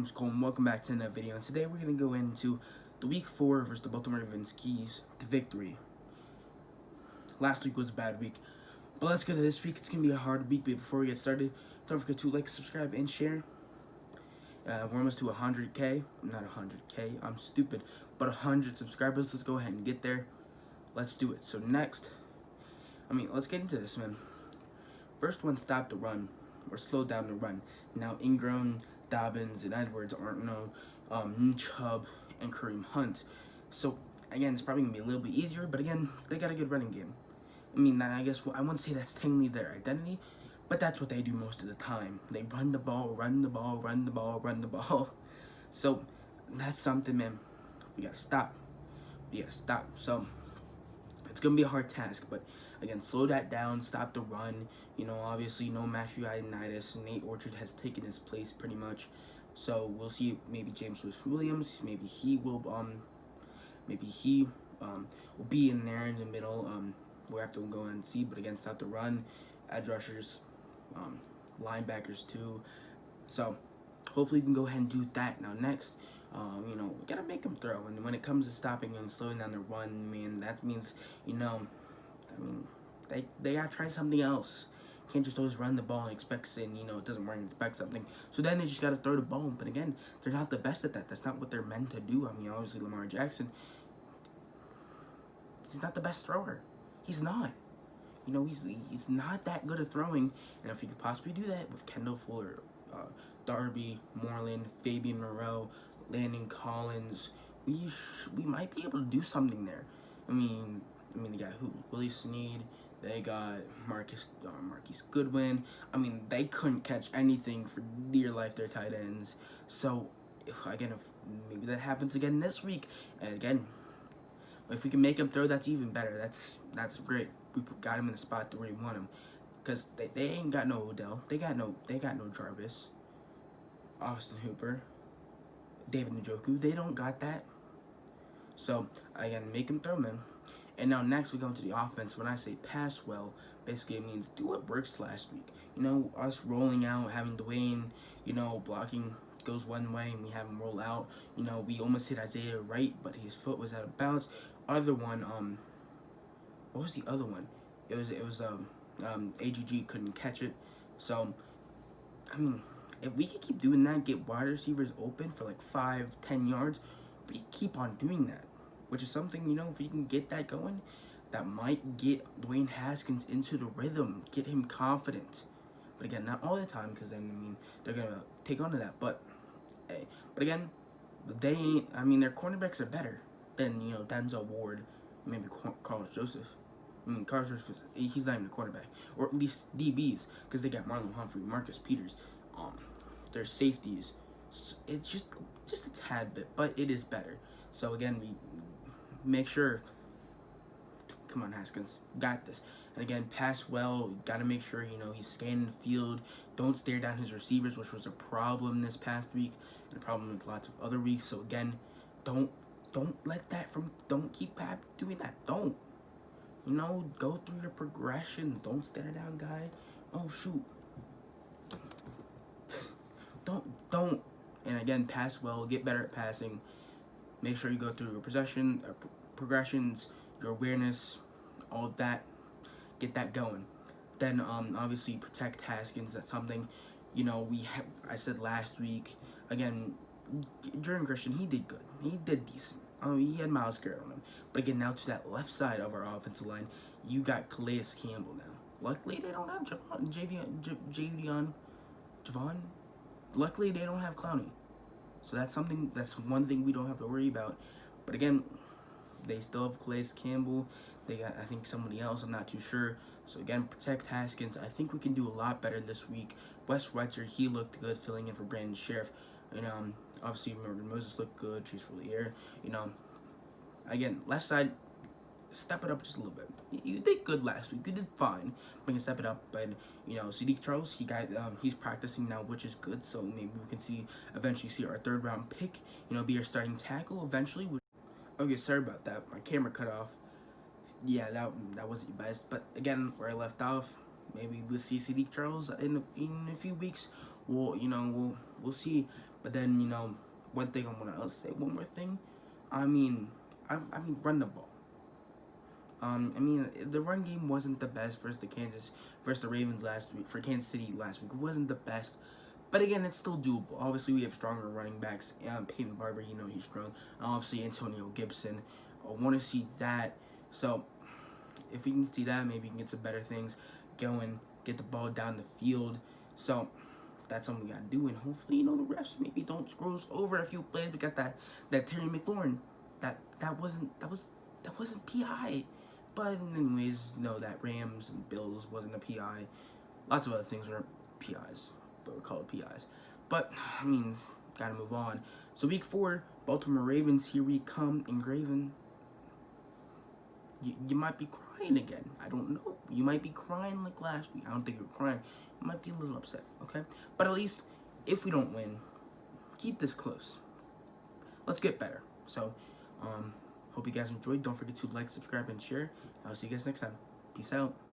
name's Cole and welcome back to another video, and today we're going to go into the Week 4 versus the Baltimore Ravens keys to victory. Last week was a bad week, but let's get to this week. It's going to be a hard week, but before we get started, don't forget to like, subscribe, and share. We're almost to 100k, not 100k, I'm stupid, but 100 subscribers. Let's go ahead and get there. Let's do it. So next, let's get into this, man. First one, stop the run, or slow down the run. Now Ingram, Dobbins, and Edwards aren't Chubb and Kareem Hunt. So again, it's probably gonna be a little bit easier, but again, they got a good running game. I guess I wouldn't say that's technically their identity, but that's what they do most of the time. They run the ball, run the ball, run the ball, run the ball. So that's something, man. We gotta stop. So it's gonna be a hard task, but again, slow that down, stop the run. Obviously, no Matthew Ioannidis. Nate Orchard has taken his place pretty much. So we'll see. Maybe James Williams. Maybe he will be in there in the middle. We'll have to go and see. But again, stop the run. Edge rushers, linebackers too. So hopefully we can go ahead and do that. Now next, we gotta make them throw. And when it comes to stopping and slowing down the run, man, that means they gotta try something else. Can't just always run the ball and expect it doesn't work and expect something. So then they just gotta throw the ball. But again, they're not the best at that. That's not what they're meant to do. Obviously Lamar Jackson, he's not the best thrower. He's not. He's not that good at throwing. And if he could possibly do that with Kendall Fuller, Darby, Moreland, Fabian Moreau, Landon Collins, we might be able to do something there. They got Willie Snead. They got Marquise Goodwin. They couldn't catch anything for dear life, their tight ends. So, if maybe that happens again this week, and again, if we can make him throw, that's even better. That's great. We got him in the spot where we want him, because they ain't got no Odell. They got no Jarvis, Austin Hooper, David Njoku. They don't got that. So again, make him throw, man. And now next we go into the offense. When I say pass well, basically it means do what works last week. Us rolling out, having Dwayne, blocking goes one way and we have him roll out. We almost hit Isaiah Wright, but his foot was out of bounds. Other one, what was the other one? It was AGG couldn't catch it. So if we could keep doing that, get wide receivers open for like 5-10 yards, we keep on doing that. Which is something, if you can get that going, that might get Dwayne Haskins into the rhythm, get him confident. But again, not all the time, because then, they're going to take on to that. But again, they ain't, their cornerbacks are better than, Denzel Ward, maybe Carlos Joseph. Carlos Joseph, he's not even a cornerback. Or at least DBs, because they got Marlon Humphrey, Marcus Peters. Their safeties. It's just a tad bit, but it is better. So again, we make sure, come on Haskins, got this. And again, pass well, gotta make sure, he's scanning the field. Don't stare down his receivers, which was a problem this past week, and a problem with lots of other weeks. So again, don't keep doing that. Don't. Go through your progressions. Don't stare down, guy. Oh, shoot. Don't. And again, pass well, get better at passing. Make sure you go through your progressions, your awareness, all of that. Get that going. Then, obviously, protect Haskins. That's something, I said last week. Again, Jordan Christian, he did good. He did decent. He had Myles Garrett on him. But again, now to that left side of our offensive line, you got Calais Campbell now. Luckily, they don't have Javon. Luckily, they don't have Clowney. So that's one thing we don't have to worry about. But again, they still have Calais Campbell. They got, I think, somebody else. I'm not too sure. So again, protect Haskins. I think we can do a lot better this week. Wes Schweitzer, he looked good filling in for Brandon Sheriff. Obviously, Morgan Moses looked good. Chase Roullier. Again, left side, step it up just a little bit. You did good last week. You did fine. We can step it up. And, Sadiq Charles, he's practicing now, which is good. So maybe we can eventually see our third round pick, be our starting tackle eventually. Okay, sorry about that. My camera cut off. Yeah, that wasn't the best. But again, where I left off, maybe we'll see Sadiq Charles in a few weeks. We'll see. But then, one thing I want to say, one more thing. I mean, run the ball. The run game wasn't the best versus the Ravens last week. For Kansas City last week, it wasn't the best. But again, it's still doable. Obviously, we have stronger running backs. Peyton Barber, he's strong. Obviously, Antonio Gibson. I want to see that. So, if we can see that, maybe we can get some better things going. Get the ball down the field. So, that's something we gotta do. And hopefully, the refs maybe don't screw us over a few plays because that Terry McLaurin, that wasn't PI. But anyways, that Rams and Bills wasn't a PI. Lots of other things were PIs, but were called PIs. But, gotta move on. So week 4, Baltimore Ravens, here we come, Engraven. You might be crying again. I don't know. You might be crying like last week. I don't think you're crying. You might be a little upset, okay? But at least, if we don't win, keep this close. Let's get better. So, hope you guys enjoyed. Don't forget to like, subscribe, and share. I'll see you guys next time. Peace out.